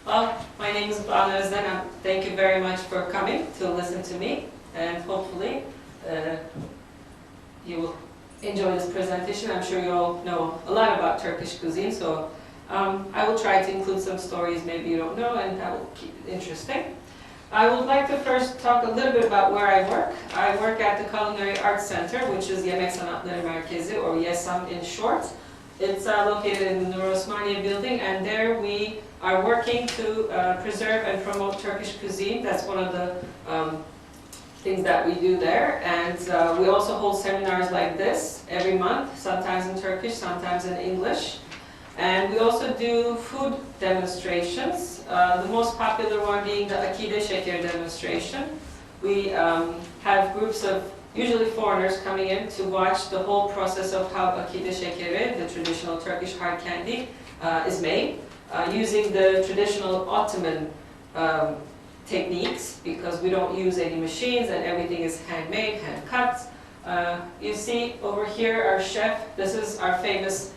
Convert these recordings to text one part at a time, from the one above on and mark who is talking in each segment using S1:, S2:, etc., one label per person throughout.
S1: Well, my name is Banu Özden, and thank you very much for coming to listen to me, and hopefully you will enjoy this presentation. I'm sure you all know a lot about Turkish cuisine, so I will try to include some stories maybe you don't know, and that will keep it interesting. I would like to first talk a little bit about where I work. I work at the Culinary Arts Center, which is Yemek Sanatları Merkezi, or YESAM in short. It's located in the Nur Osmaniye building, and there we are working to preserve and promote Turkish cuisine. That's one of the things that we do there. And we also hold seminars like this every month, sometimes in Turkish, sometimes in English. And we also do food demonstrations, the most popular one being the Akide Şeker demonstration. We have groups of usually foreigners coming in to watch the whole process of how Akide Şekeri, the traditional Turkish hard candy, is made, using the traditional Ottoman techniques, because we don't use any machines and everything is handmade, hand cut. You see over here our chef. This is our famous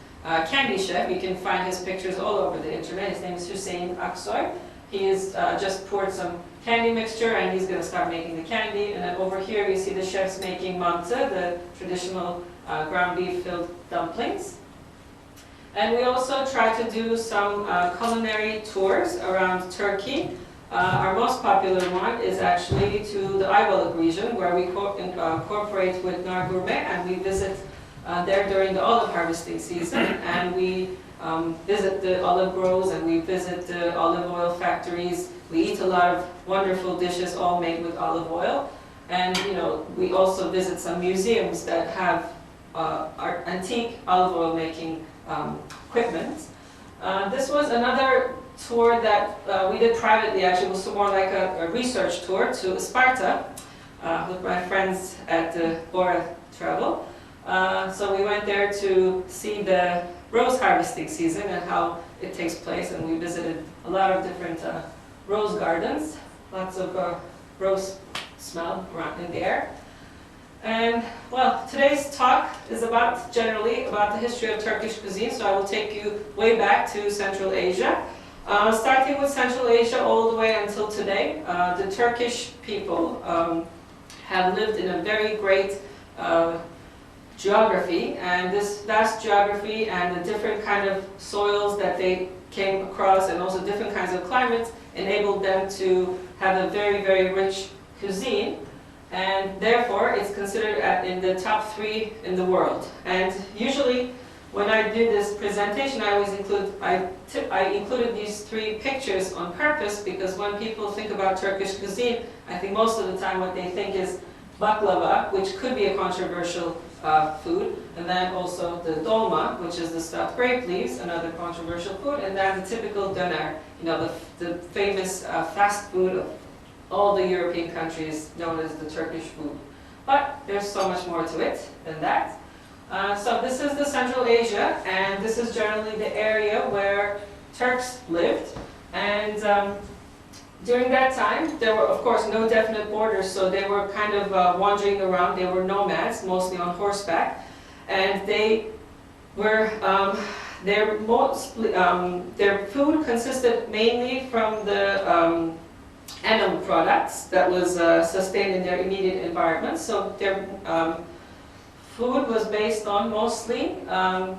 S1: candy chef. You can find his pictures all over the internet. His name is Hüseyin Aksoy. He has just poured some candy mixture and he's going to start making the candy. And then over here you see the chefs making mantı, the traditional ground beef filled dumplings. And we also try to do some culinary tours around Turkey. Our most popular one is actually to the Ayvalık region, where we cooperate with Nar Gourmet, and we visit there during the olive harvesting season, and we visit the olive groves and we visit the olive oil factories. We eat a lot of wonderful dishes all made with olive oil, and we also visit some museums that have our antique olive oil making equipment. This was another tour that we did privately. Actually, it was more like a research tour to Sparta with my friends at the Bora Travel. So we went there to see the rose harvesting season and how it takes place, and we visited a lot of different rose gardens. Lots of rose smell around in the air. And well, today's talk is generally about the history of Turkish cuisine, so I will take you way back to Central Asia. Starting with Central Asia all the way until today, the Turkish people have lived in a very great geography, and this vast geography and the different kind of soils that they came across, and also different kinds of climates, enabled them to have a very, very rich cuisine, and therefore it's considered in the top 3 in the world. And usually when I do this presentation, I always included these 3 pictures on purpose, because when people think about Turkish cuisine, I think most of the time what they think is baklava, which could be a controversial food, and then also the dolma, which is the stuffed grape leaves, another controversial food, and then the typical döner, the famous fast food of all the European countries, known as the Turkish food. But there's so much more to it than that. So this is the Central Asia, and this is generally the area where Turks lived. And during that time, there were, of course, no definite borders, so they were kind of wandering around. They were nomads, mostly on horseback, and they were their food consisted mainly from the animal products that was sustained in their immediate environment. So their food was based on mostly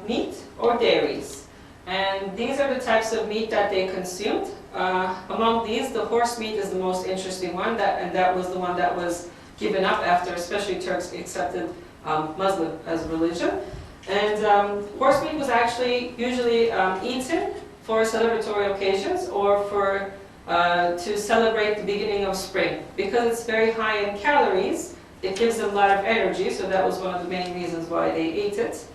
S1: meat or dairies, and these are the types of meat that they consumed. Among these, the horse meat is the most interesting one, and that was the one that was given up after, especially Turks accepted Muslim as a religion. And horse meat was actually usually eaten for celebratory occasions or to celebrate the beginning of spring. Because it's very high in calories, it gives them a lot of energy, so that was one of the main reasons why they ate it.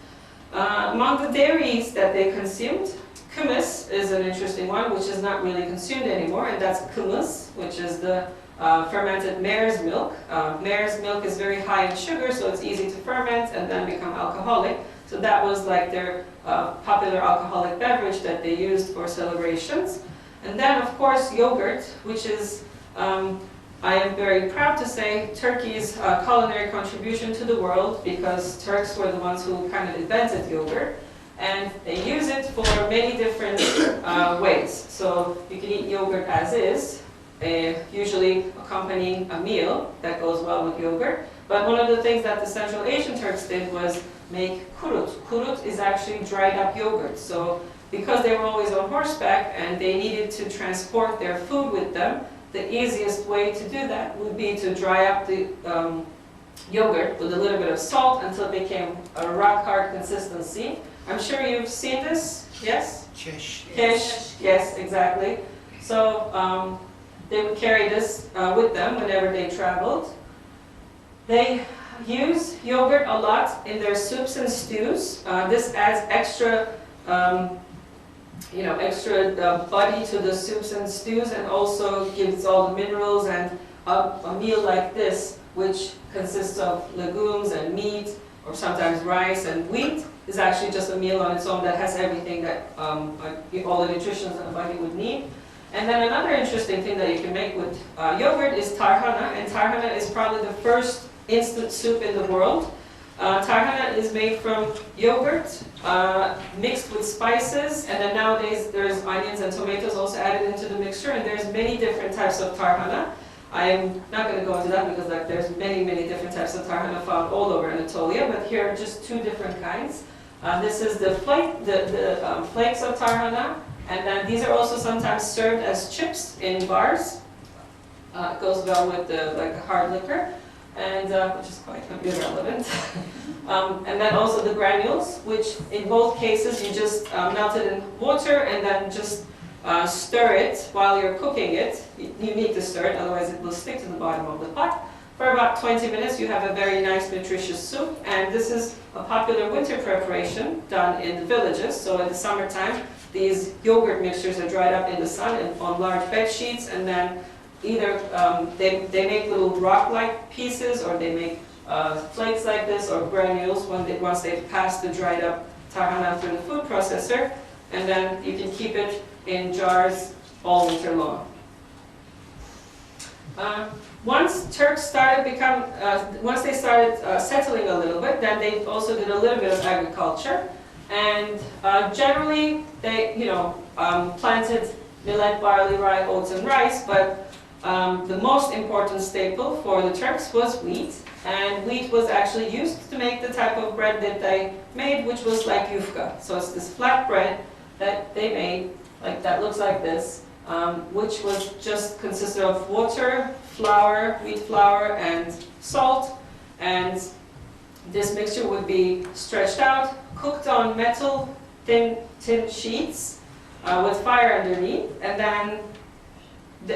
S1: Among the dairies that they consumed, kumis is an interesting one, which is not really consumed anymore, and that's kumis, which is the fermented mare's milk. Mare's milk is very high in sugar, so it's easy to ferment and then become alcoholic. So that was like their popular alcoholic beverage that they used for celebrations. And then, of course, yogurt, which is, I am very proud to say, Turkey's culinary contribution to the world, because Turks were the ones who kind of invented yogurt. and they use it for many different ways. So you can eat yogurt as is, usually accompanying a meal that goes well with yogurt. But one of the things that the Central Asian Turks did was make kurut. Kurut is actually dried up yogurt. So because they were always on horseback and they needed to transport their food with them, the easiest way to do that would be to dry up the yogurt with a little bit of salt until it became a rock-hard consistency. I'm sure you've seen this, yes?
S2: Kesh.
S1: Kesh, yes, exactly. So they would carry this with them whenever they traveled. They use yogurt a lot in their soups and stews. This adds extra, extra body to the soups and stews, and also gives all the minerals. And a meal like this, which consists of legumes and meat, or sometimes rice and wheat, is actually just a meal on its own that has everything that all the nutrition that a body would need. And then another interesting thing that you can make with yogurt is tarhana, and tarhana is probably the first instant soup in the world. Tarhana is made from yogurt mixed with spices, and then nowadays there's onions and tomatoes also added into the mixture, and there's many different types of tarhana. I'm not going to go into that because there's many different types of tarhana found all over Anatolia, but here are just two different kinds. This is the flakes of tarhana, and then these are also sometimes served as chips in bars. It goes well with the hard liquor, and which is quite irrelevant. And then also the granules, which in both cases you just melt it in water and then just stir it while you're cooking it. You need to stir it, otherwise it will stick to the bottom of the pot. For about 20 minutes you have a very nice nutritious soup, and this is a popular winter preparation done in the villages. So in the summertime these yogurt mixtures are dried up in the sun and on large bed sheets, and then either they make little rock-like pieces, or they make flakes like this, or granules once they've passed the dried up tarhana through the food processor, and then you can keep it in jars all winter long. Once Turks started once they started settling a little bit, then they also did a little bit of agriculture, and generally they, planted millet, barley, rye, oats, and rice. But the most important staple for the Turks was wheat, and wheat was actually used to make the type of bread that they made, which was like yufka. So it's this flat bread that they made, that looks like this, which was just consisted of water, flour, wheat flour, and salt. And this mixture would be stretched out, cooked on metal tin sheets with fire underneath, and then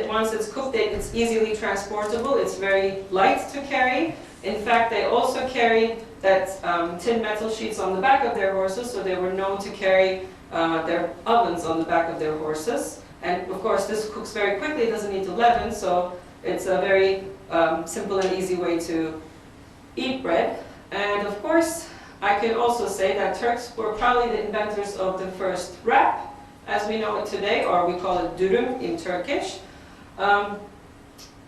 S1: once it's cooked, it's easily transportable. It's very light to carry. In fact, they also carried that tin metal sheets on the back of their horses, so they were known to carry their ovens on the back of their horses. And of course, this cooks very quickly. It doesn't need to leaven, so it's a very simple and easy way to eat bread. And of course, I can also say that Turks were probably the inventors of the first wrap, as we know it today, or we call it dürüm in Turkish.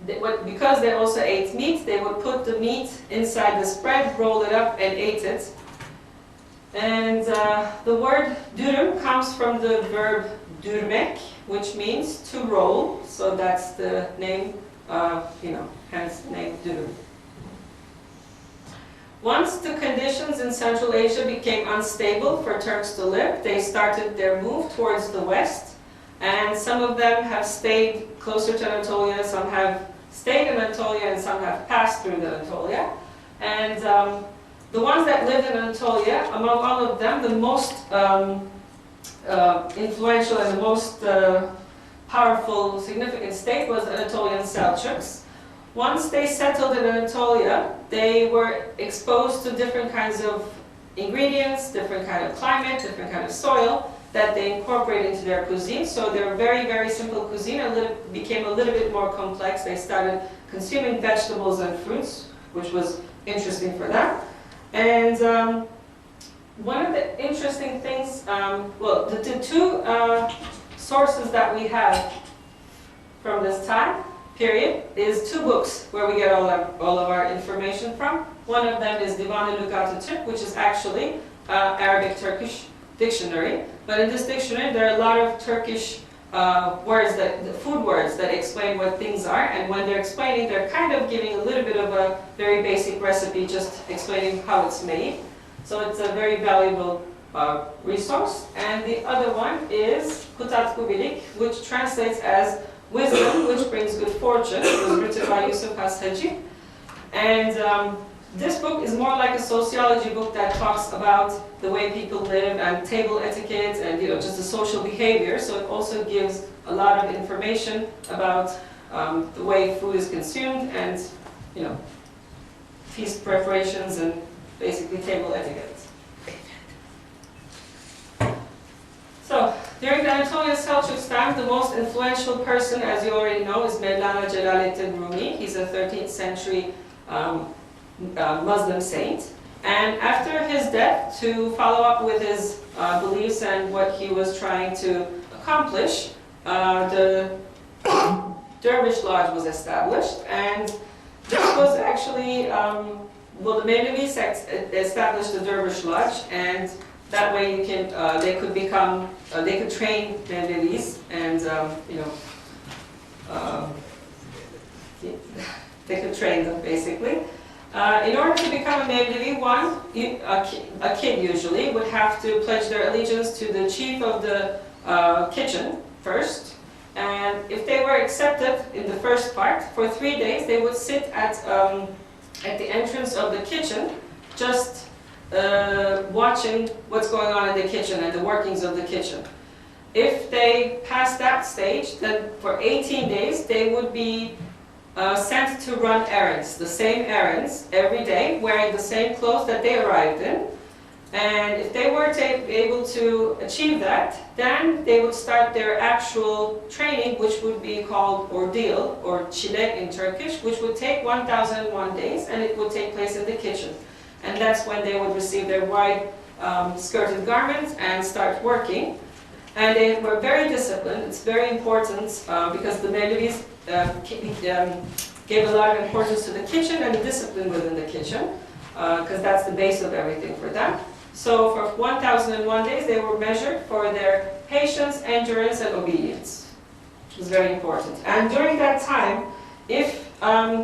S1: Because they also ate meat, they would put the meat inside this bread, roll it up, and ate it. And the word dürüm comes from the verb dürmek, which means to roll. So that's the name, hence the name dürüm. Once the conditions in Central Asia became unstable for Turks to live, they started their move towards the west. And some of them have stayed closer to Anatolia, some have stayed in Anatolia, and some have passed through Anatolia. And the ones that lived in Anatolia, among all of them, the most influential and the most powerful, significant state was the Anatolian Seljuks. Once they settled in Anatolia, they were exposed to different kinds of ingredients, different kind of climate, different kind of soil that they incorporate into their cuisine. So their very, very simple cuisine became a little bit more complex. They started consuming vegetables and fruits, which was interesting for them. And one of the interesting things, the two sources that we have from this time period is two books where we get all of our information from. One of them is Divan-ı Lügat-ı Türk, which is actually Arabic-Turkish Dictionary. But in this dictionary, there are a lot of Turkish words, food words that explain what things are. And when they're explaining, they're kind of giving a little bit of a very basic recipe, just explaining how it's made. So it's a very valuable resource. And the other one is Kotaku Meaning, which translates as wisdom, which brings good fortune. It was written by Yusuf Hashaji. And this book is more like a sociology book that talks about the way people live and table etiquette and just the social behavior. So it also gives a lot of information about the way food is consumed and feast preparations and basically table etiquette. So, during the Anatolian Selçuk time, the most influential person, as you already know, is Mevlana Celaleddin Rumi. He's a 13th century Muslim saint. And after his death, to follow up with his beliefs and what he was trying to accomplish, the Dervish Lodge was established. And this was actually, the Mevlevis established the Dervish Lodge, and that way you can, they could train Mevlevis, and they could train them basically. In order to become a Mevlevi, a kid usually, would have to pledge their allegiance to the chief of the kitchen first. And if they were accepted in the first part, for 3 days they would sit at the entrance of the kitchen, just watching what's going on in the kitchen and the workings of the kitchen. If they passed that stage, then for 18 days they would be sent to run errands, the same errands every day, wearing the same clothes that they arrived in. And if they were able to achieve that, then they would start their actual training, which would be called ordeal, or çile in Turkish, which would take 1001 days, and it would take place in the kitchen. And that's when they would receive their wide skirted garments and start working. And they were very disciplined. It's very important because the Mevlevis gave a lot of importance to the kitchen and the discipline within the kitchen, because that's the base of everything for them. So for 1001 days they were measured for their patience, endurance, and obedience. It was very important. And during that time, if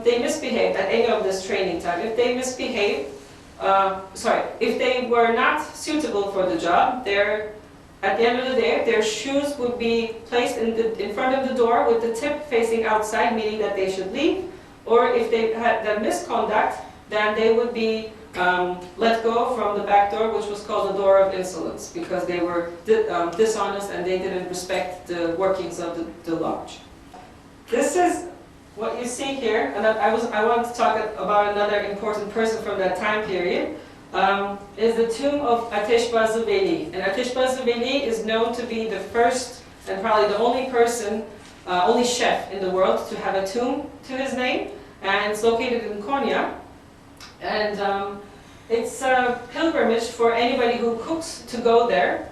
S1: they misbehaved at any of this training time, if they misbehaved, if they were not suitable for the job, at the end of the day, their shoes would be placed in front of the door with the tip facing outside, meaning that they should leave. Or if they had the misconduct, then they would be let go from the back door, which was called the door of insolence, because they were dishonest and they didn't respect the workings of the lodge. This is what you see here, and I want to talk about another important person from that time period. Is the tomb of Ateşbazı Veli. And Ateşbazı Veli is known to be the first and probably the only person, only chef in the world to have a tomb to his name, and it's located in Konya. And it's a pilgrimage for anybody who cooks to go there,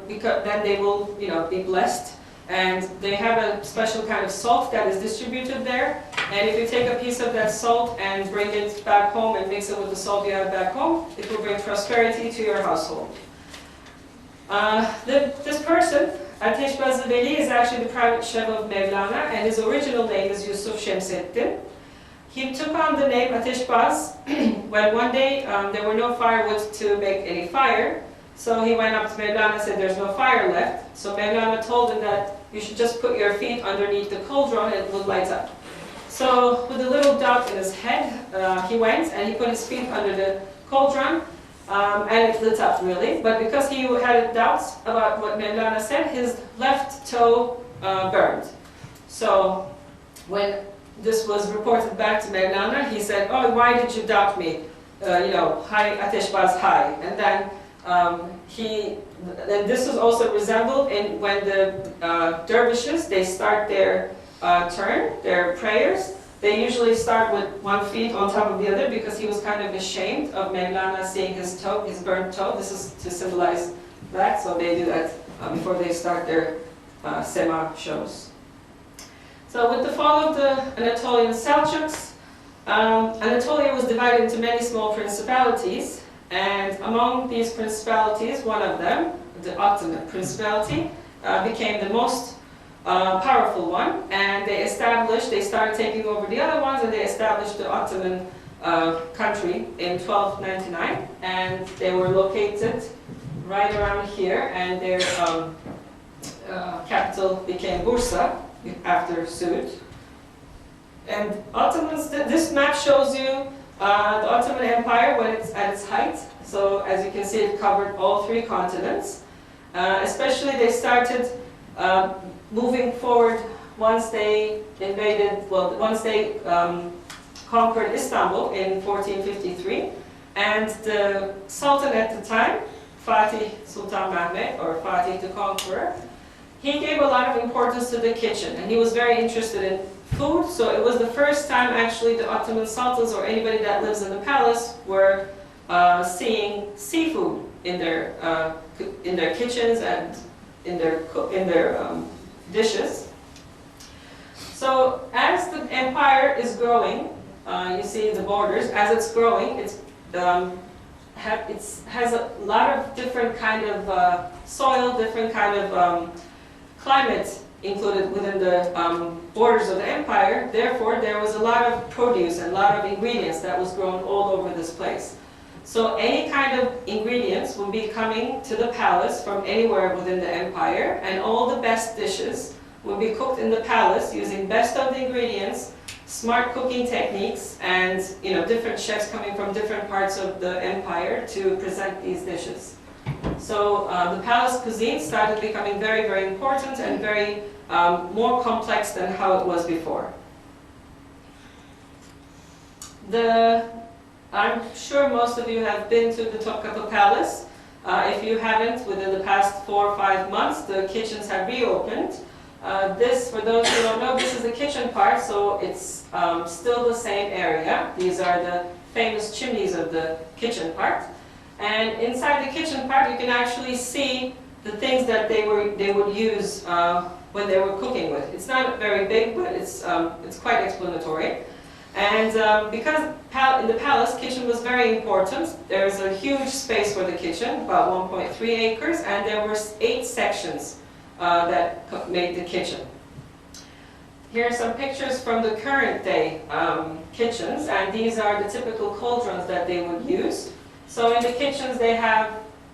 S1: because then they will, be blessed. And they have a special kind of salt that is distributed there. And if you take a piece of that salt and bring it back home and mix it with the salt you have back home, it will bring prosperity to your household. This person, Ateşbazı Veli, is actually the private chef of Mevlana, and his original name is Yusuf Şemseddin. He took on the name Ateşbaz when one day there were no firewood to make any fire. So he went up to Mevlana and said, "There's no fire left." So Mevlana told him that you should just put your feet underneath the cauldron and it will light up. So with a little doubt in his head, he went and he put his feet under the cauldron, and it lit up really. But because he had doubts about what Mevlana said, his left toe burned. So when this was reported back to Mevlana, he said, "Oh, why did you doubt me? Hi Ateşbaz, hi." And then and this was also resembled in when the dervishes, they start their their prayers. They usually start with one feet on top of the other because he was kind of ashamed of Mevlana seeing his toe, his burnt toe. This is to symbolize that, so they do that before they start their sema shows. So with the fall of the Anatolian Selçuks, Anatolia was divided into many small principalities. And among these principalities, one of them, the Ottoman Principality, became the most powerful one, and they started taking over the other ones, and they established the Ottoman country in 1299, and they were located right around here, and their capital became Bursa after Suud. And Ottomans, this map shows you the Ottoman Empire when it's at its height. So as you can see, it covered all 3 continents. Especially they started moving forward once they conquered Istanbul in 1453. And the Sultan at the time, Fatih Sultan Mehmet, or Fatih the Conqueror, he gave a lot of importance to the kitchen, and he was very interested in food. So it was the first time actually the Ottoman sultans or anybody that lives in the palace were seeing seafood in their kitchens and in their dishes. So as the empire is growing, you see the borders. As it's growing, it has a lot of different kind of soil, different kind of climate included within the borders of the empire. Therefore, there was a lot of produce and a lot of ingredients that was grown all over this place. So any kind of ingredients will be coming to the palace from anywhere within the empire, and all the best dishes will be cooked in the palace using best of the ingredients, smart cooking techniques, and different chefs coming from different parts of the empire to present these dishes. So the palace cuisine started becoming very, very important and very more complex than how it was before. I'm sure most of you have been to the Topkapı Palace. If you haven't, within the past 4 or 5 months, the kitchens have reopened. This, for those who don't know, this is the kitchen part, so it's still the same area. These are the famous chimneys of the kitchen part. And inside the kitchen part, you can actually see the things that they would use when they were cooking with. It's not very big, but it's quite explanatory. And because in the palace, kitchen was very important, there's a huge space for the kitchen, about 1.3 acres, and there were 8 sections that made the kitchen. Here are some pictures from the current day kitchens, and these are the typical cauldrons that they would use. So in the kitchens they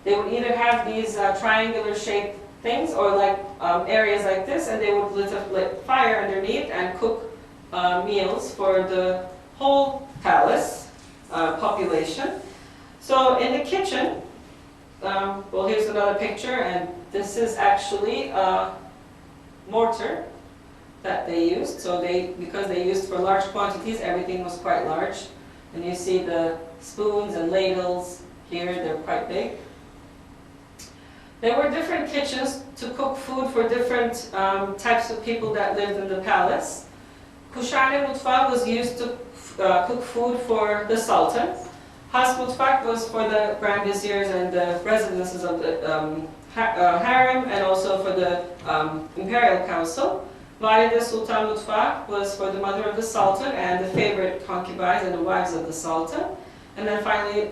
S1: would either have these triangular shaped things or like areas like this, and they would lit fire underneath and cook meals for the whole palace population. So in the kitchen, well, here's another picture, and this is actually a mortar that they used. So because they used for large quantities, everything was quite large. And you see the spoons and ladles here, they're quite big. There were different kitchens to cook food for different types of people that lived in the palace. Kuşhane mutfağı was used to cook food for the Sultan. Has mutfak was for the Grand Viziers and the residences of the harem, and also for the Imperial Council. Valide Sultan mutfağı was for the mother of the Sultan and the favorite concubines and the wives of the Sultan. And then finally,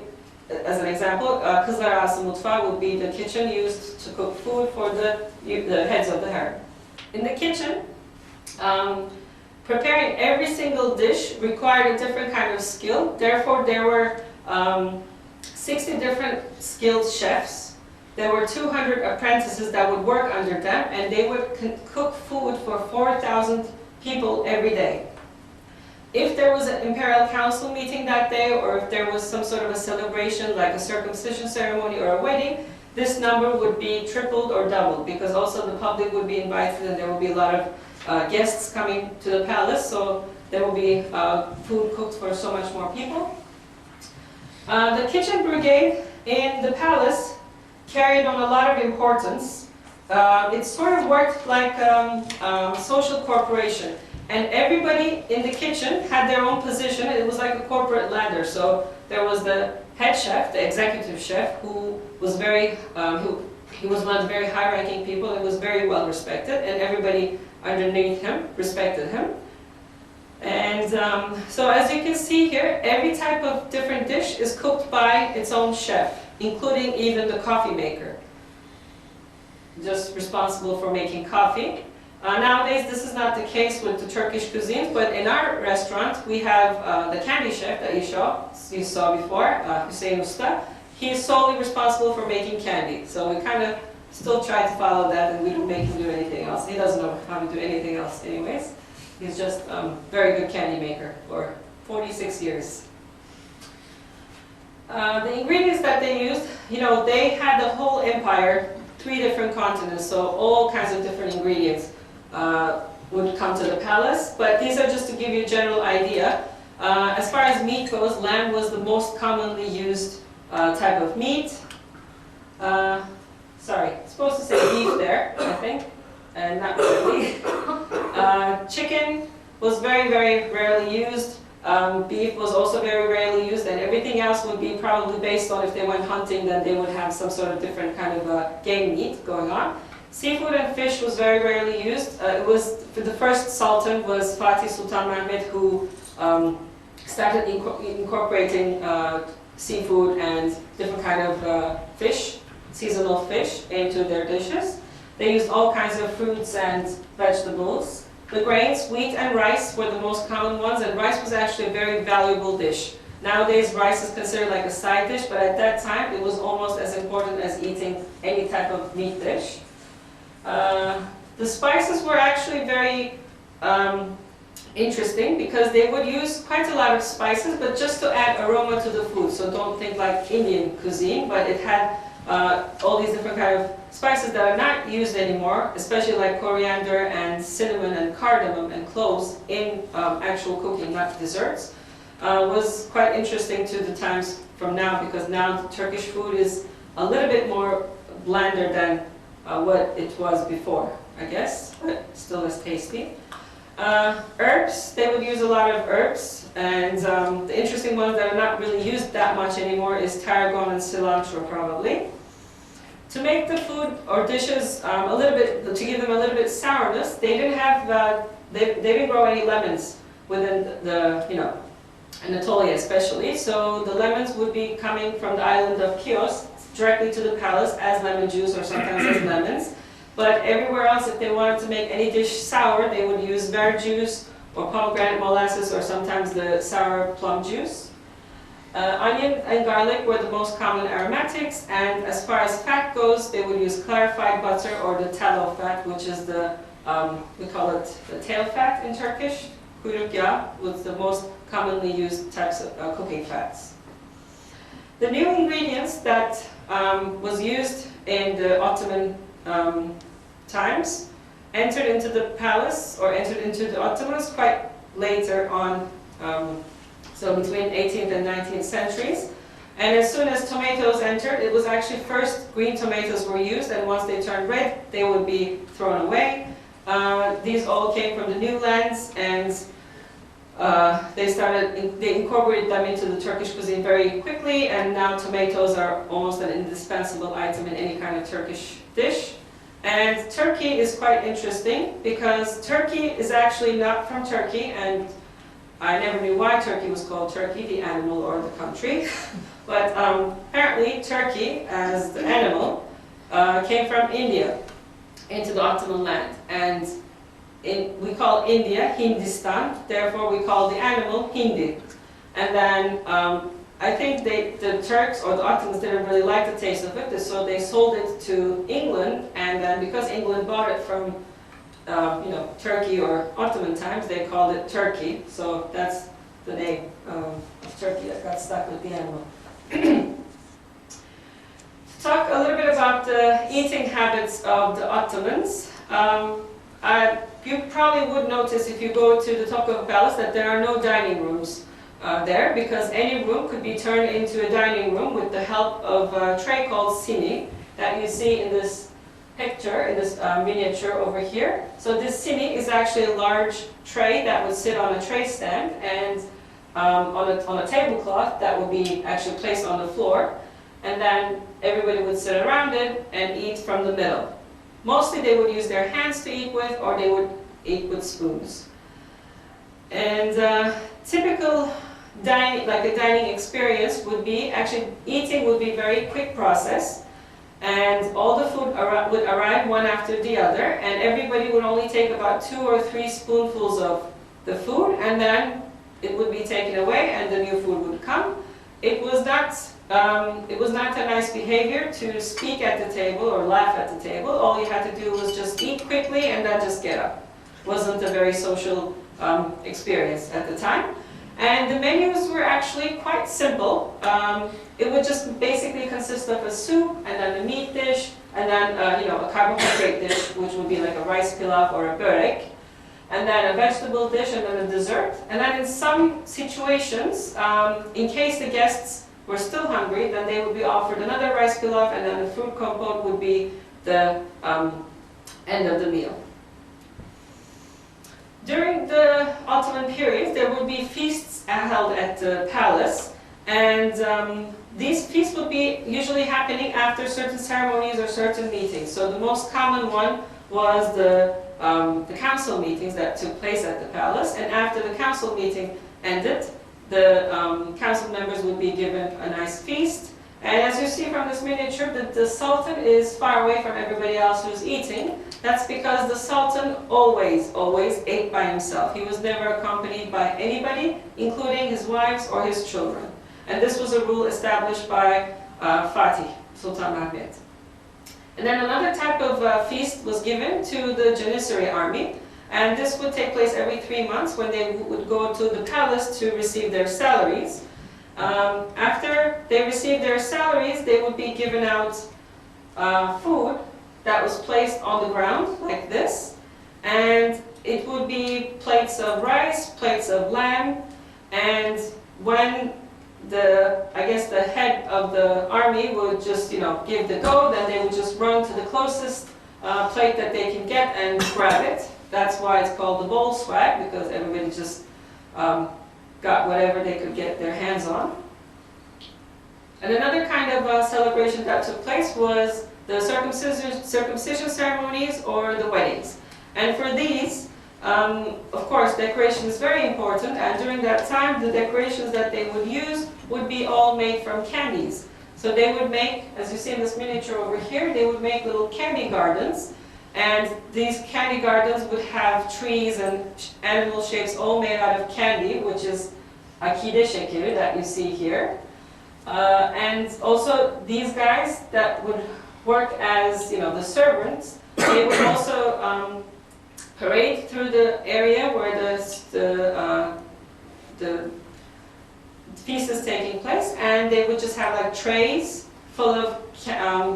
S1: as an example, Kızlar Ağası mutfağı would be the kitchen used to cook food for the heads of the harem. In the kitchen, preparing every single dish required a different kind of skill. Therefore, there were 60 different skilled chefs. There were 200 apprentices that would work under them, and they would cook food for 4,000 people every day. If there was an imperial council meeting that day, or if there was some sort of a celebration like a circumcision ceremony or a wedding, this number would be tripled or doubled, because also the public would be invited and there would be a lot of guests coming to the palace, so there will be food cooked for so much more people. The kitchen brigade in the palace carried on a lot of importance. It sort of worked like a social corporation, and everybody in the kitchen had their own position. It was like a corporate ladder. So there was the head chef, the executive chef, who was he was one of the very high-ranking people and was very well respected, and everybody underneath him respected him. And so as you can see here, every type of different dish is cooked by its own chef, including even the coffee maker, just responsible for making coffee. Nowadays, this is not the case with the Turkish cuisine, but in our restaurant, we have the candy chef that you saw before, Hüseyin Usta. He is solely responsible for making candy. So we kind of still try to follow that, and we don't make him do anything else. He doesn't know how to do anything else anyways. He's just a very good candy maker for 46 years. The ingredients that they used, they had the whole empire, 3 different continents, so all kinds of different ingredients would come to the palace, but these are just to give you a general idea. As far as meat goes, lamb was the most commonly used type of meat. Sorry, it's supposed to say beef there, I think, and not really. Chicken was very, very rarely used. Beef was also very rarely used, and everything else would be probably based on if they went hunting, then they would have some sort of different kind of game meat going on. Seafood and fish was very rarely used. The first sultan was Fatih Sultan Mehmed, who started incorporating seafood and different kind of fish, seasonal fish, into their dishes. They used all kinds of fruits and vegetables. The grains, wheat and rice, were the most common ones, and rice was actually a very valuable dish. Nowadays, rice is considered like a side dish, but at that time, it was almost as important as eating any type of meat dish. The spices were actually very interesting because they would use quite a lot of spices, but just to add aroma to the food. So don't think like Indian cuisine, but it had all these different kind of spices that are not used anymore, especially like coriander and cinnamon and cardamom and cloves in actual cooking, not desserts, was quite interesting to the times from now, because now the Turkish food is a little bit more blander than what it was before, I guess, but still as tasty. Herbs, they would use a lot of herbs, and the interesting ones that are not really used that much anymore is tarragon and cilantro, probably. To make the food or dishes a little bit, to give them a little bit sourness, they didn't have, they didn't grow any lemons within the Anatolia especially, so the lemons would be coming from the island of Chios directly to the palace as lemon juice or sometimes as lemons. But everywhere else, if they wanted to make any dish sour, they would use verjuice or pomegranate molasses or sometimes the sour plum juice. Onion and garlic were the most common aromatics, and as far as fat goes, they would use clarified butter or the tallow fat, which is the, we call it the tail fat in Turkish. Kuyruk yağı was the most commonly used types of cooking fats. The new ingredients that was used in the Ottoman times entered into the palace or entered into the Ottomans quite later on, so between 18th and 19th centuries. And as soon as tomatoes entered, it was actually first green tomatoes were used, and once they turned red, they would be thrown away. These all came from the new lands, and they incorporated them into the Turkish cuisine very quickly, and now tomatoes are almost an indispensable item in any kind of Turkish dish. And Turkey is quite interesting because Turkey is actually not from Turkey, and I never knew why Turkey was called Turkey, the animal or the country. But apparently Turkey, as the animal, came from India into the Ottoman land. And we call India Hindistan, therefore we call the animal Hindi. And then I think the Turks or the Ottomans didn't really like the taste of it, so they sold it to England, and then because England bought it from Turkey or Ottoman times, they called it Turkey, so that's the name of Turkey that got stuck with the animal. Talk a little bit about the eating habits of the Ottomans. You probably would notice if you go to the Topkapı Palace that there are no dining rooms there, because any room could be turned into a dining room with the help of a tray called sini that you see in this picture, in this miniature over here. So this sini is actually a large tray that would sit on a tray stand, and on a tablecloth that would be actually placed on the floor, and then everybody would sit around it and eat from the middle. Mostly they would use their hands to eat with, or they would eat with spoons. And typical dining, like a dining experience would be, actually eating would be very quick process, and all the food would arrive one after the other, and everybody would only take about 2 or 3 spoonfuls of the food, and then it would be taken away and the new food would come. It was not a nice behavior to speak at the table or laugh at the table. All you had to do was just eat quickly and then just get up. It wasn't a very social experience at the time. And the menus were actually quite simple. It would just basically consist of a soup and then a meat dish and then a carbohydrate dish, which would be like a rice pilaf or a börek, and then a vegetable dish and then a dessert. And then in some situations, in case the guests were still hungry, then they would be offered another rice pilaf, and then the fruit compote would be the end of the meal. During the Ottoman period, there would be feasts held at the palace, and these feasts would be usually happening after certain ceremonies or certain meetings. So the most common one was the council meetings that took place at the palace, and after the council meeting ended, the council members would be given a nice feast. And as you see from this miniature, the Sultan is far away from everybody else who's eating. That's because the Sultan always ate by himself. He was never accompanied by anybody, including his wives or his children. And this was a rule established by Fatih, Sultan Ahmet. And then another type of feast was given to the Janissary army, and this would take place every 3 months when they would go to the palace to receive their salaries. After they received their salaries, they would be given out food that was placed on the ground like this, and it would be plates of rice, plates of lamb, and when the head of the army would just give the go, then they would just run to the closest plate that they can get and grab it. That's why it's called the bowl swag, because everybody just got whatever they could get their hands on. And another kind of celebration that took place was the circumcision ceremonies or the weddings. And for these, of course, decoration is very important, and during that time, the decorations that they would use would be all made from candies. So they would make, as you see in this miniature over here, they would make little candy gardens, and these candy gardens would have trees and animal shapes all made out of candy, which is akide şekeri that you see here. And also these guys that would work as the servants, they would also parade through the area where the feast is taking place, and they would just have like trays full of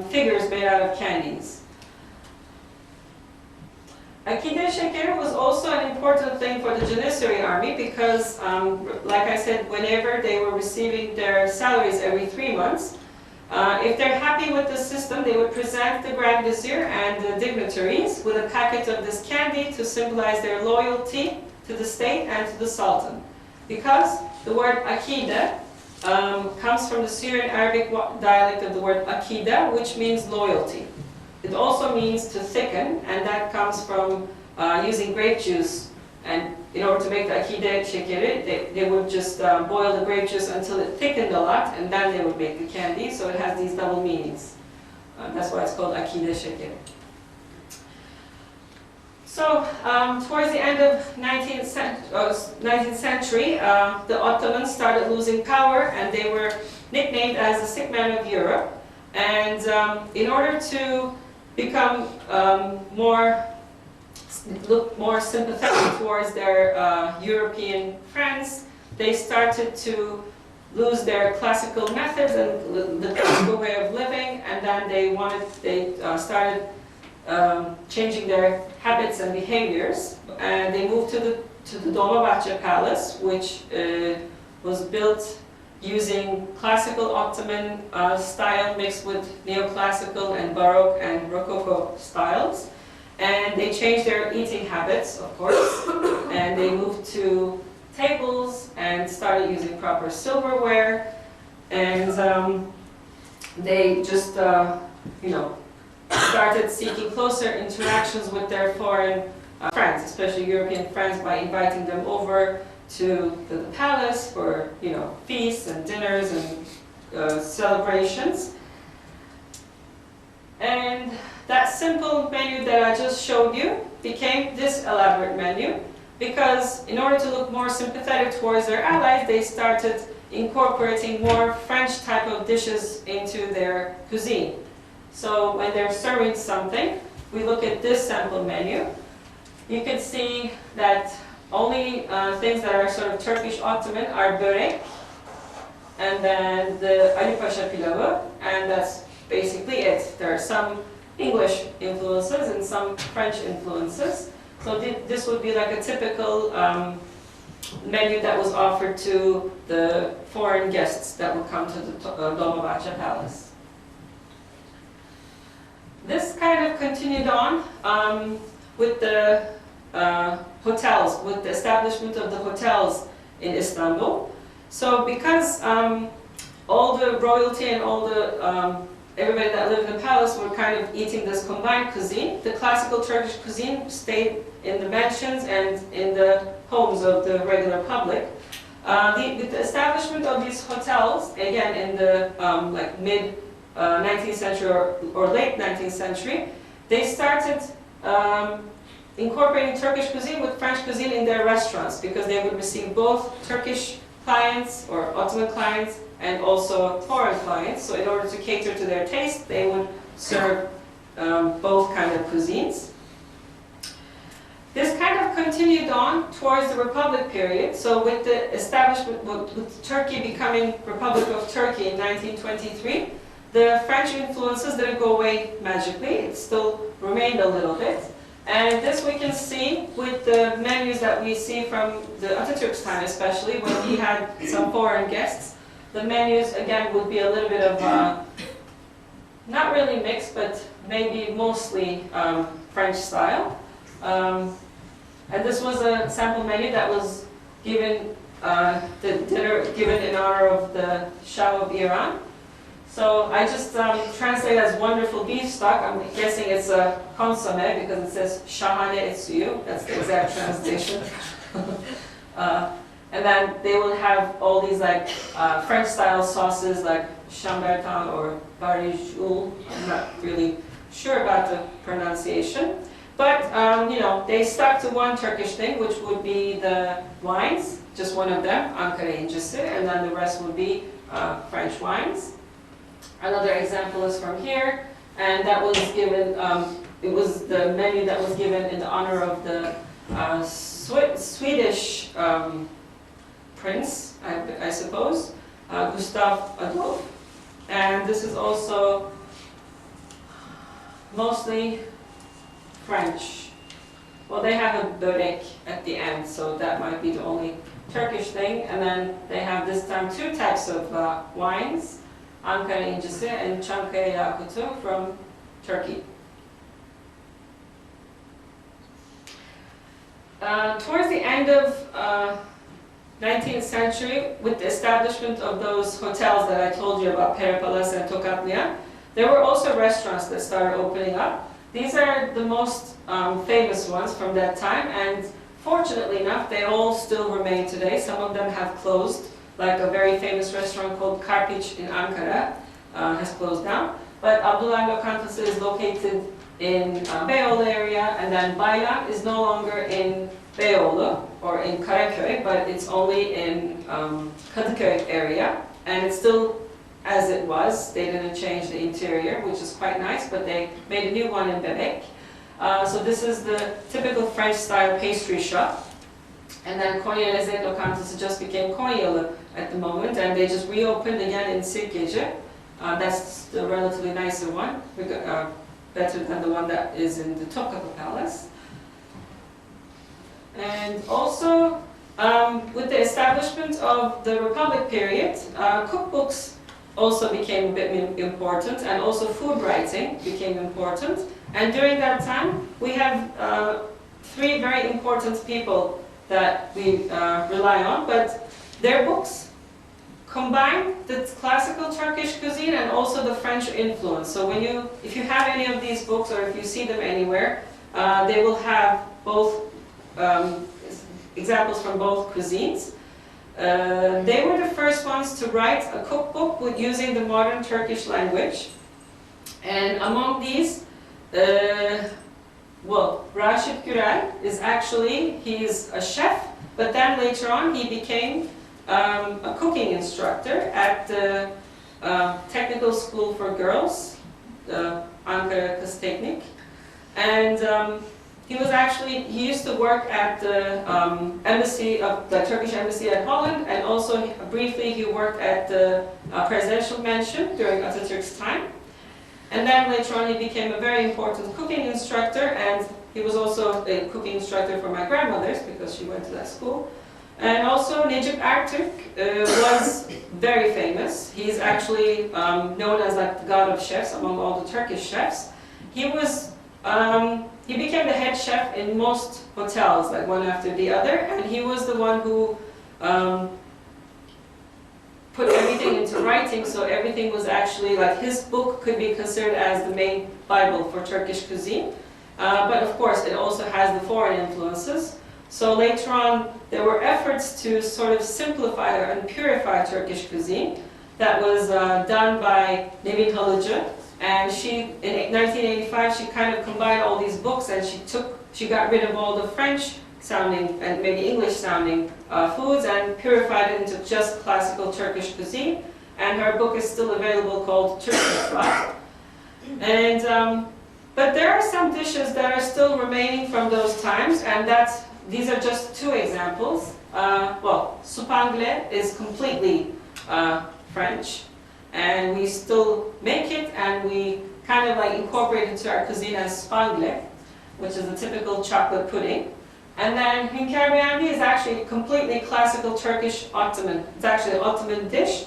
S1: figures made out of candies. Akide şekeri was also an important thing for the Janissary army because, like I said, whenever they were receiving their salaries every 3 months, if they're happy with the system, they would present the Grand Vizier and the dignitaries with a packet of this candy to symbolize their loyalty to the state and to the Sultan. Because the word akide comes from the Syrian Arabic dialect of the word akida, which means loyalty. It also means to thicken, and that comes from using grape juice. And in order to make the akide şekeri, they would just boil the grape juice until it thickened a lot, and then they would make the candy. So it has these double meanings. That's why it's called akide şekeri. So towards the end of 19th century, the Ottomans started losing power, and they were nicknamed as the sick man of Europe. And in order to become look more sympathetic towards their European friends, they started to lose their classical methods and the classical way of living, and then they started changing their habits and behaviors, and they moved to the Dolmabahce Palace, which was built using classical Ottoman style mixed with neoclassical and Baroque and Rococo styles. And they changed their eating habits, of course, and they moved to tables and started using proper silverware, and they just, started seeking closer interactions with their foreign friends, especially European friends, by inviting them over to the palace for, you know, feasts and dinners and celebrations. And that simple menu that I just showed you became this elaborate menu, because in order to look more sympathetic towards their allies, they started incorporating more French type of dishes into their cuisine. So when they're serving something, we look at this sample menu. You can see that only things that are sort of Turkish Ottoman are börek, and then the Ali Pasha pilavı, and that's basically it. There are some English influences and some French influences. So this would be like a typical menu that was offered to the foreign guests that would come to the Dolmabahce Palace. This kind of continued on with the hotels, with the establishment of the hotels in Istanbul. So because all the royalty and all the everybody that lived in the palace were kind of eating this combined cuisine, the classical Turkish cuisine stayed in the mansions and in the homes of the regular public. With the establishment of these hotels, again in the like mid 19th century or late 19th century, they started incorporating Turkish cuisine with French cuisine in their restaurants, because they would receive both Turkish clients or Ottoman clients and also foreign clients. So in order to cater to their taste, they would serve both kind of cuisines. This kind of continued on towards the Republic period. So with the establishment, with Turkey becoming Republic of Turkey in 1923, the French influences didn't go away magically. It still remained a little bit. And this we can see with the menus that we see from the Atatürk's time, especially when he had some foreign guests. The menus, again, would be a little bit of, not really mixed, but maybe mostly French style. And this was a sample menu that was given, the dinner given in honor of the Shah of Iran. So I just translate as wonderful beef stock. I'm guessing it's a consomme because it says Şahane et suyu. That's the exact translation. And then they will have all these like French-style sauces like chambertin or barijoule. I'm not really sure about the pronunciation. But, you know, they stuck to one Turkish thing, which would be the wines, just one of them, Ankara incisi, and then the rest would be French wines. Another example is from here, and that was given, it was the menu that was given in the honor of the Swedish prince, I suppose, Gustav Adolf. And this is also mostly French. Well, they have a börek at the end, so that might be the only Turkish thing. And then they have this time two types of wines, Ankara incisi and Çankaya Yakutu from Turkey. Towards the end of 19th century, with the establishment of those hotels that I told you about, Pere Palace and Tokatlıya, there were also restaurants that started opening up. These are the most famous ones from that time, and fortunately enough, they all still remain today. Some of them have closed, like a very famous restaurant called Karpiç in Ankara has closed down. But Abdullah Lokantası is located in Beyoğlu area, and then Bayram is no longer in Beyoğlu or in Karaköy, but it's only in Kadıköy area, and it's still as it was. They didn't change the interior, which is quite nice, but they made a new one in Bebek. So this is the typical French-style pastry shop. And then Konya Lezzet Lokantası just became Konyalı at the moment, and they just reopened again in Sirkeci. That's the relatively nicer one, better than the one that is in the Topkapı Palace. And also, with the establishment of the Republic period, cookbooks also became a bit important, and also food writing became important. And during that time, we have three very important people that we rely on, but their books combine the classical Turkish cuisine and also the French influence. So if you have any of these books, or if you see them anywhere, they will have both examples from both cuisines. They were the first ones to write a cookbook with using the modern Turkish language. And among these, Raşit Gürel is actually, he's a chef, but then later on he became a cooking instructor at the Technical School for Girls, Ankara Kız Teknik. And he used to work at the embassy of the Turkish embassy at Holland, and also briefly he worked at the presidential mansion during Atatürk's time. And then later on he became a very important cooking instructor, and he was also a cooking instructor for my grandmother's because she went to that school. And also Necip Ertürk was very famous. He's actually known as like the god of chefs among all the Turkish chefs. He became the head chef in most hotels, like one after the other, and he was the one who put everything into writing, so everything was actually, like, his book could be considered as the main Bible for Turkish cuisine. But of course, it also has the foreign influences. So later on, there were efforts to sort of simplify and purify Turkish cuisine. That was done by Nevin Halıcı. And in 1985, she kind of combined all these books, and she got rid of all the French-sounding and maybe English-sounding foods and purified it into just classical Turkish cuisine. And her book is still available, called Turkish Lodge. And but there are some dishes that are still remaining from those times, and these are just two examples. Soupangle is completely French. And we still make it, and we kind of like incorporate it into our cuisine as spangle, which is a typical chocolate pudding. And then hünkâr beğendi is actually completely classical Turkish Ottoman. It's actually an Ottoman dish,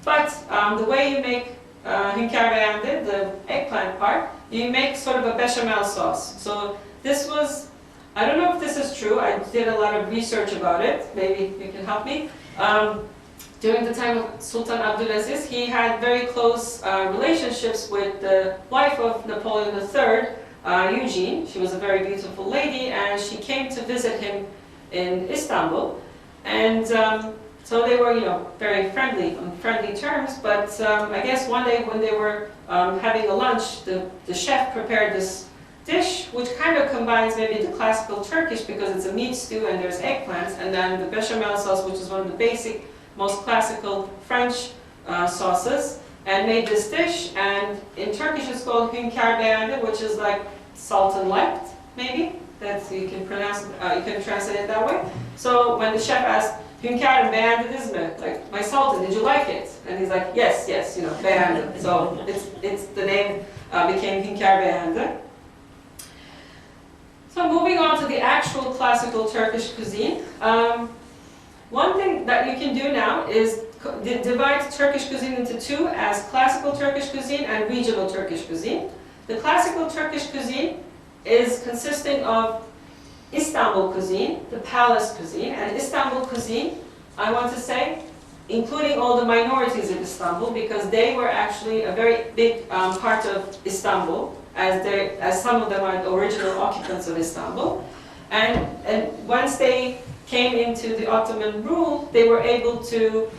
S1: but the way you make hünkâr beğendi, the eggplant part, you make sort of a bechamel sauce. So this was, I don't know if this is true, I did a lot of research about it, maybe you can help me. During the time of Sultan Abdulaziz, he had very close relationships with the wife of Napoleon III, Eugene. She was a very beautiful lady, and she came to visit him in Istanbul. And so they were, very friendly, on friendly terms. But I guess one day when they were having a lunch, the chef prepared this dish, which kind of combines maybe the classical Turkish, because it's a meat stew and there's eggplants, and then the bechamel sauce, which is one of the basic most classical French sauces, and made this dish. And in Turkish it's called hünkâr beğendi, which is like sultan liked, maybe. That's, you can translate it that way. So when the chef asked, hünkârım beğendiniz mi? Like, my sultan, did you like it? And he's like, yes, beğendim. So the name became hünkâr beğendi. So moving on to the actual classical Turkish cuisine. One thing that you can do now is divide Turkish cuisine into two, as classical Turkish cuisine and regional Turkish cuisine. The classical Turkish cuisine is consisting of Istanbul cuisine, the palace cuisine, and Istanbul cuisine, I want to say, including all the minorities in Istanbul, because they were actually a very big part of Istanbul, as some of them are the original occupants of Istanbul. And once they came into the Ottoman rule, they were able to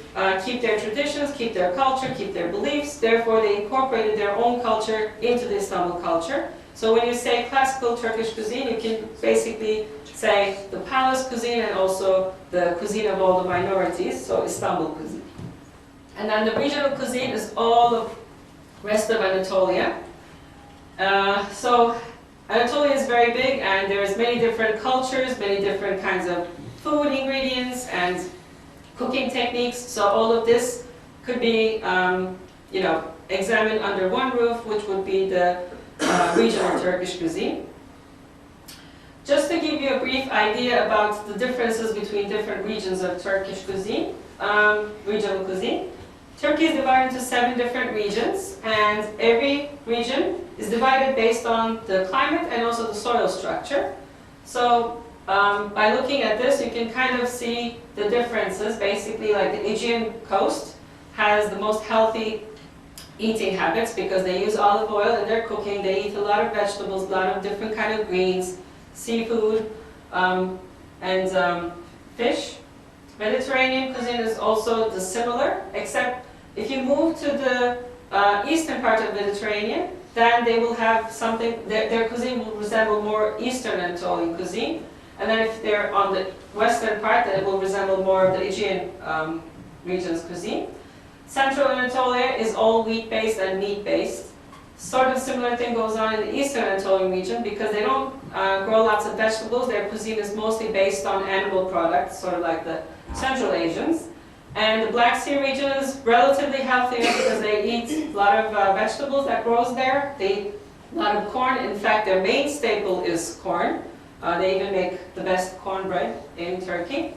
S1: keep their traditions, keep their culture, keep their beliefs. Therefore, they incorporated their own culture into the Istanbul culture. So when you say classical Turkish cuisine, you can basically say the palace cuisine and also the cuisine of all the minorities, so Istanbul cuisine. And then the regional cuisine is all the rest of Anatolia. So Anatolia is very big, and there's many different cultures, many different kinds of food ingredients and cooking techniques. So all of this could be, examined under one roof, which would be the regional Turkish cuisine. Just to give you a brief idea about the differences between different regions of Turkish cuisine, regional cuisine. Turkey is divided into 7 different regions, and every region is divided based on the climate and also the soil structure. So by looking at this, you can kind of see the differences. Basically, like the Aegean coast has the most healthy eating habits because they use olive oil in their cooking. They eat a lot of vegetables, a lot of different kind of greens, seafood, and fish. Mediterranean cuisine is also similar, except if you move to the eastern part of Mediterranean, then they will have something, their cuisine will resemble more Eastern Anatolian cuisine. And then if they're on the western part, then it will resemble more of the Aegean region's cuisine. Central Anatolia is all wheat-based and meat-based. Sort of similar thing goes on in the Eastern Anatolian region because they don't grow lots of vegetables. Their cuisine is mostly based on animal products, sort of like the Central Asians. And the Black Sea region is relatively healthier because they eat a lot of vegetables that grows there. They eat a lot of corn. In fact, their main staple is corn. They even make the best cornbread in Turkey.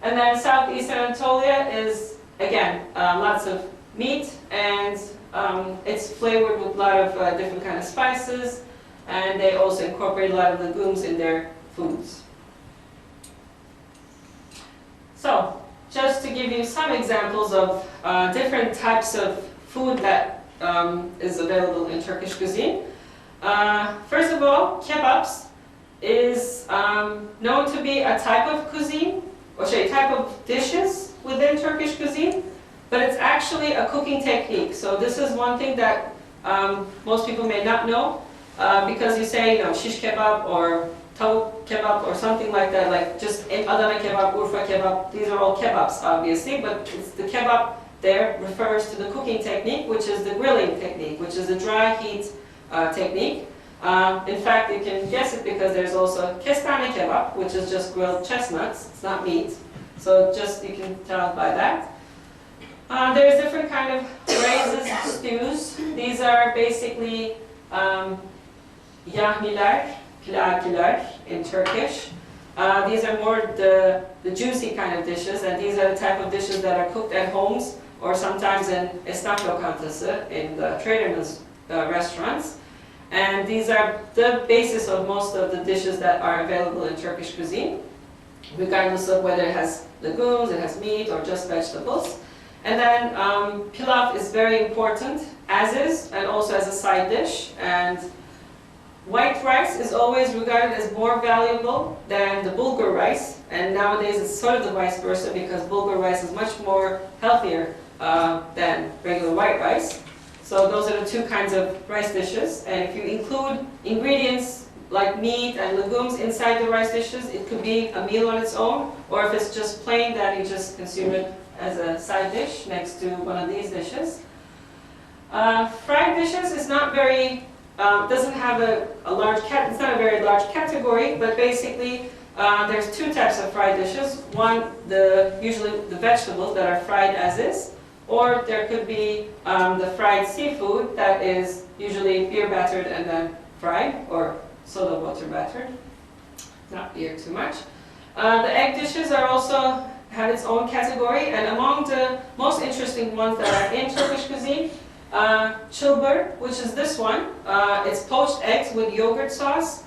S1: And then Southeastern Anatolia is, again, lots of meat, and it's flavored with a lot of different kind of spices, and they also incorporate a lot of legumes in their foods. So, just to give you some examples of different types of food that is available in Turkish cuisine. First of all, kebabs is known to be a type of cuisine, or say, type of dishes within Turkish cuisine, but it's actually a cooking technique. So this is one thing that most people may not know, because you say, shish kebab or tavuk kebab or something like that, like just Adana kebab, Urfa kebab, these are all kebabs obviously, but it's the kebab there refers to the cooking technique, which is the grilling technique, which is a dry heat technique. In fact, you can guess it because there's also kestane kebab, which is just grilled chestnuts. It's not meat, so just you can tell by that. There's different kind of raises, stews. These are basically yahniler, pilakiler in Turkish. These are more the juicy kind of dishes, and these are the type of dishes that are cooked at homes or sometimes in esnaf lokantası, in the traders' restaurants. And these are the basis of most of the dishes that are available in Turkish cuisine, regardless of whether it has legumes, it has meat, or just vegetables. And then pilaf is very important, as is, and also as a side dish. And white rice is always regarded as more valuable than the bulgur rice. And nowadays it's sort of the vice versa, because bulgur rice is much more healthier than regular white rice. So those are the two kinds of rice dishes, and if you include ingredients like meat and legumes inside the rice dishes, it could be a meal on its own, or if it's just plain, then you just consume it as a side dish next to one of these dishes. Fried dishes is not very, doesn't have a large, it's not a very large category, but basically there's two types of fried dishes. One, usually the vegetables that are fried as is, or there could be the fried seafood that is usually beer battered and then fried, or soda water battered, not beer too much. The egg dishes are also have its own category, and among the most interesting ones that are in Turkish cuisine, çılbır, which is this one. It's poached eggs with yogurt sauce,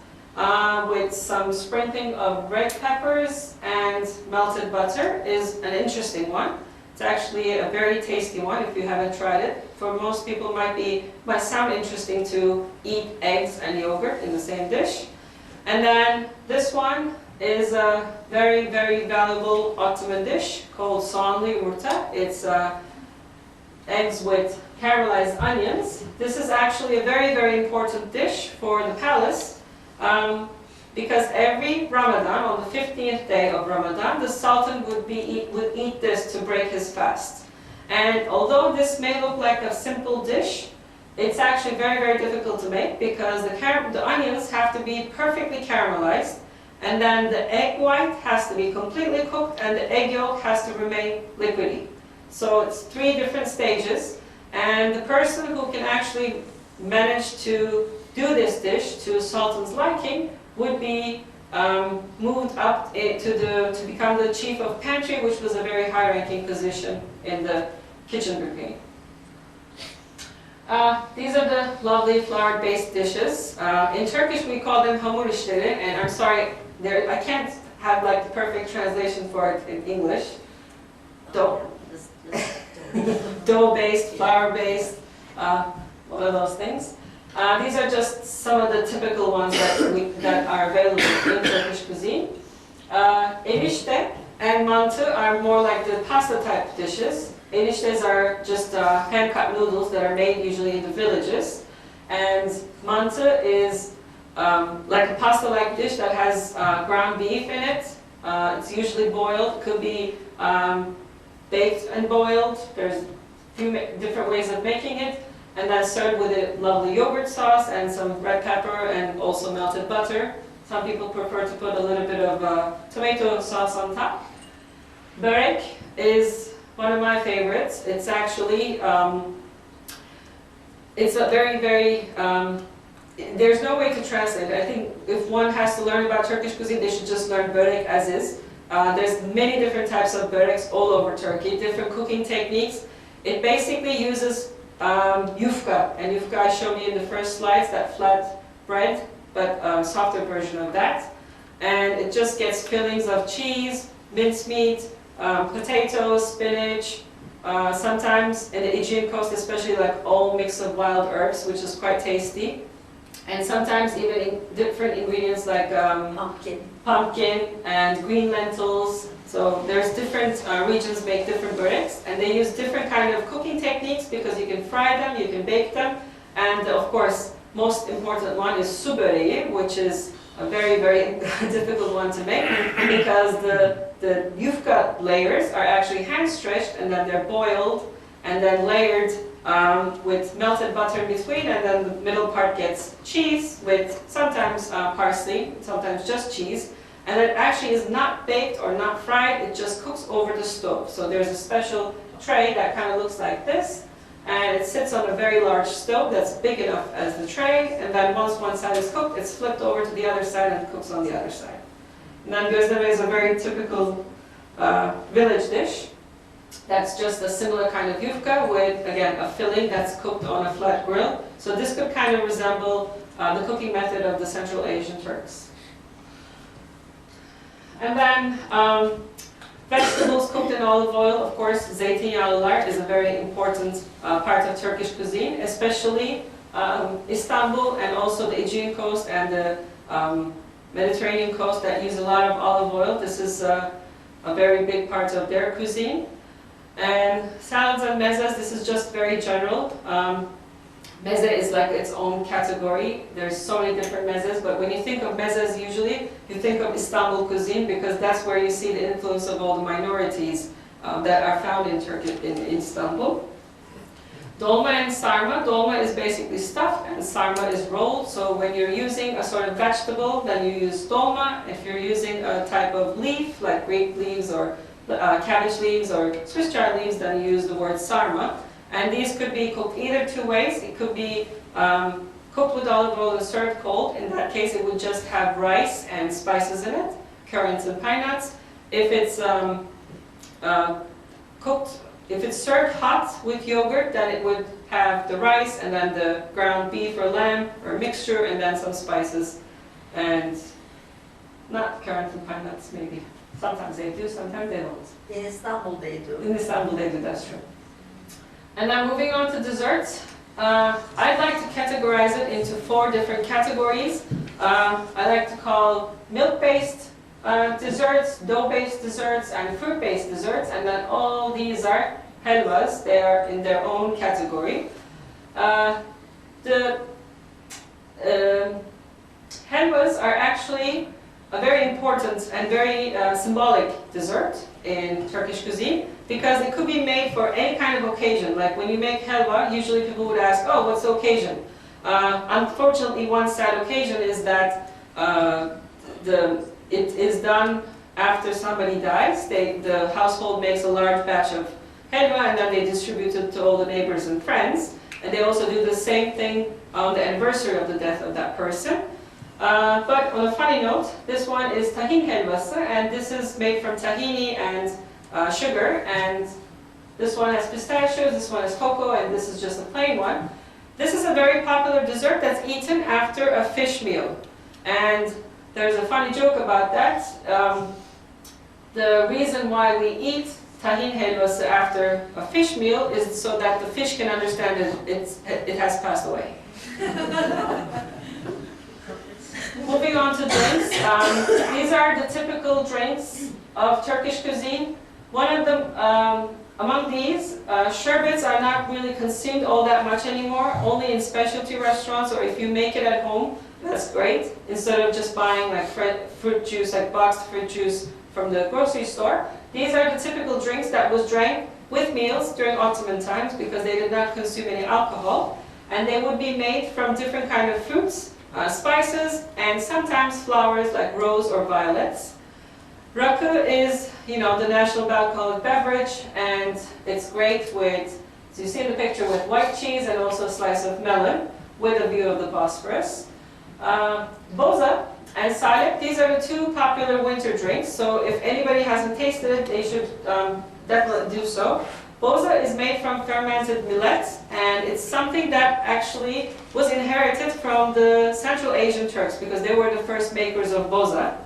S1: with some sprinkling of red peppers and melted butter, is an interesting one. It's actually a very tasty one if you haven't tried it. For most people might sound interesting to eat eggs and yogurt in the same dish. And then this one is a very, very valuable Ottoman dish called soğanlı yumurta. It's eggs with caramelized onions. This is actually a very, very important dish for the palace, because every Ramadan, on the 15th day of Ramadan, the Sultan would eat this to break his fast. And although this may look like a simple dish, it's actually very, very difficult to make, because the onions have to be perfectly caramelized, and then the egg white has to be completely cooked, and the egg yolk has to remain liquidy. So it's 3 different stages, and the person who can actually manage to do this dish to Sultan's liking would be moved up to become the chief of pantry, which was a very high-ranking position in the Kitchen Brigade. These are the lovely flour-based dishes. In Turkish, we call them hamur işleri, and I'm sorry, I can't have like the perfect translation for it in English. Dough-based, flour-based. one of those things. These are just some of the typical ones that are available in Turkish cuisine. Erişte and mantı are more like the pasta type dishes. Eriştes are just hand-cut noodles that are made usually in the villages. And mantı is like a pasta-like dish that has ground beef in it. It's usually boiled, could be baked and boiled. There's a few different ways of making it. And then served with a lovely yogurt sauce and some red pepper and also melted butter. Some people prefer to put a little bit of tomato sauce on top. Börek is one of my favorites. It's actually, it's a very, very, there's no way to translate it. I think if one has to learn about Turkish cuisine, they should just learn börek as is. There's many different types of böreks all over Turkey, different cooking techniques. It basically uses yufka, and yufka I showed you in the first slides, that flat bread, but softer version of that. And it just gets fillings of cheese, mincemeat, potatoes, spinach, sometimes in the Aegean coast especially like all mix of wild herbs, which is quite tasty. And sometimes even different ingredients like pumpkin and green lentils. So there's different regions make different böreks, and they use different kind of cooking techniques because you can fry them, you can bake them, and of course, most important one is su böreği, which is a very, very difficult one to make because the yufka layers are actually hand stretched and then they're boiled and then layered with melted butter in between, and then the middle part gets cheese with sometimes parsley, sometimes just cheese. And it actually is not baked or not fried, it just cooks over the stove. So there's a special tray that kind of looks like this, and it sits on a very large stove that's big enough as the tray, and then once one side is cooked, it's flipped over to the other side and cooks on the other side. And then gözleme is a very typical village dish. That's just a similar kind of yufka with, again, a filling that's cooked on a flat grill. So this could kind of resemble the cooking method of the Central Asian Turks. And then vegetables cooked in olive oil, of course, zeytinyağlılar is a very important part of Turkish cuisine, especially Istanbul and also the Aegean coast and the Mediterranean coast that use a lot of olive oil. This is a very big part of their cuisine. And salads and mezes, this is just very general. Meze is like its own category. There's so many different mezes, but when you think of mezes usually, you think of Istanbul cuisine because that's where you see the influence of all the minorities that are found in Turkey, in Istanbul. Dolma and sarma. Dolma is basically stuffed and sarma is rolled. So when you're using a sort of vegetable, then you use dolma. If you're using a type of leaf, like grape leaves or cabbage leaves or Swiss chard leaves, then you use the word sarma. And these could be cooked either two ways. It could be cooked with olive oil and served cold. In that case, it would just have rice and spices in it, currants and pine nuts. If it's if it's served hot with yogurt, then it would have the rice and then the ground beef or lamb or mixture and then some spices and not currants and pine nuts maybe. Sometimes they do, sometimes they don't.
S2: In Istanbul they do.
S1: In Istanbul they do, that's true. And now moving on to desserts. I'd like to categorize it into 4 different categories. I like to call milk-based desserts, dough-based desserts, and fruit-based desserts, and then all these are helvas. They are in their own category. The helvas are actually a very important and very symbolic dessert in Turkish cuisine because it could be made for any kind of occasion. Like when you make helva, usually people would ask, oh, what's the occasion? Unfortunately, one sad occasion is that it is done after somebody dies. The household makes a large batch of helva and then they distribute it to all the neighbors and friends. And they also do the same thing on the anniversary of the death of that person. But on a funny note, this one is tahin helvası, and this is made from tahini and sugar, and this one has pistachios, this one has cocoa, and this is just a plain one. This is a very popular dessert that's eaten after a fish meal, and there's a funny joke about that. The reason why we eat tahin helvası after a fish meal is so that the fish can understand it has passed away. Moving on to drinks. These are the typical drinks of Turkish cuisine. One of them, among these, sherbets are not really consumed all that much anymore, only in specialty restaurants, or if you make it at home, that's great. Instead of just buying like fruit juice, like boxed fruit juice from the grocery store. These are the typical drinks that was drank with meals during Ottoman times because they did not consume any alcohol. And they would be made from different kind of fruits, spices, and sometimes flowers like rose or violets. Rakı is, the national alcoholic beverage, and it's great with, as you see in the picture, with white cheese and also a slice of melon with a view of the Bosphorus. Boza and salep, these are the two popular winter drinks, so if anybody hasn't tasted it, they should definitely do so. Boza is made from fermented millet, and it's something that actually was inherited from the Central Asian Turks because they were the first makers of boza.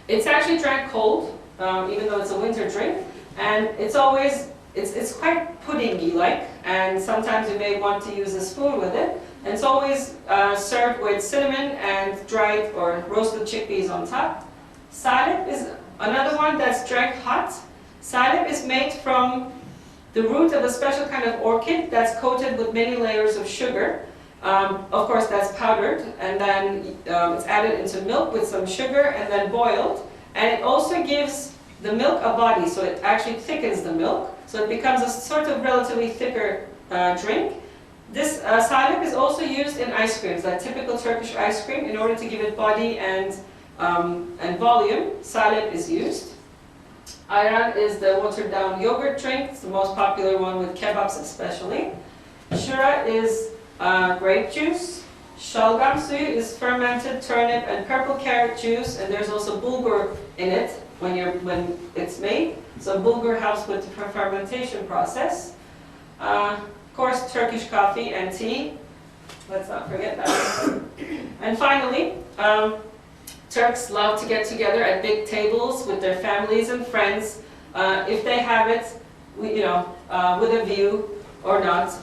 S1: It's actually drank cold, even though it's a winter drink, and it's quite puddingy-like, and sometimes you may want to use a spoon with it. And it's always served with cinnamon and dried or roasted chickpeas on top. Salep is another one that's drank hot. Salep is made from the root of a special kind of orchid that's coated with many layers of sugar. Of course, that's powdered, and then it's added into milk with some sugar and then boiled. And it also gives the milk a body, so it actually thickens the milk. So it becomes a sort of relatively thicker drink. This salep is also used in ice creams, like typical Turkish ice cream. In order to give it body and volume, salep is used. Ayran is the watered down yogurt drink. It's the most popular one with kebabs especially. Shura is grape juice. Shalgam suyu is fermented turnip and purple carrot juice, and there's also bulgur in it when it's made. So bulgur helps with the fermentation process. Of course, Turkish coffee and tea. Let's not forget that. And finally, Turks love to get together at big tables with their families and friends. If they have it, with a view or not,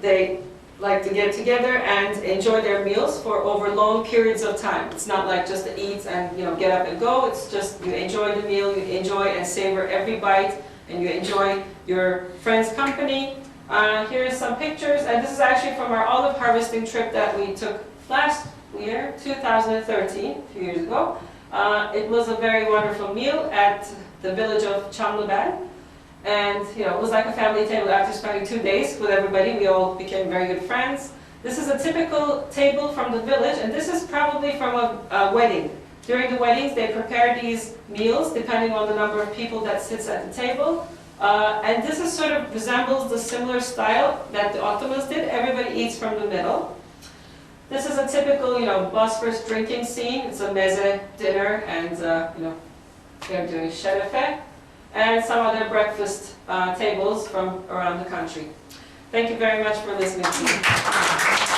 S1: they like to get together and enjoy their meals for over long periods of time. It's not like just to eat and get up and go. It's just you enjoy the meal, you enjoy and savor every bite, and you enjoy your friends' company. Here's some pictures, and this is actually from our olive harvesting trip that we took last year, 2013, a few years ago. It was a very wonderful meal at the village of Çamlıbel, and it was like a family table. After spending 2 days with everybody, we all became very good friends. This is a typical table from the village, and this is probably from a wedding. During the weddings, they prepare these meals depending on the number of people that sits at the table. And this is sort of resembles the similar style that the Ottomans did. Everybody eats from the middle. This is a typical, Bosphorus drinking scene. It's a meze dinner, and they're doing şerefe, and some other breakfast tables from around the country. Thank you very much for listening to me.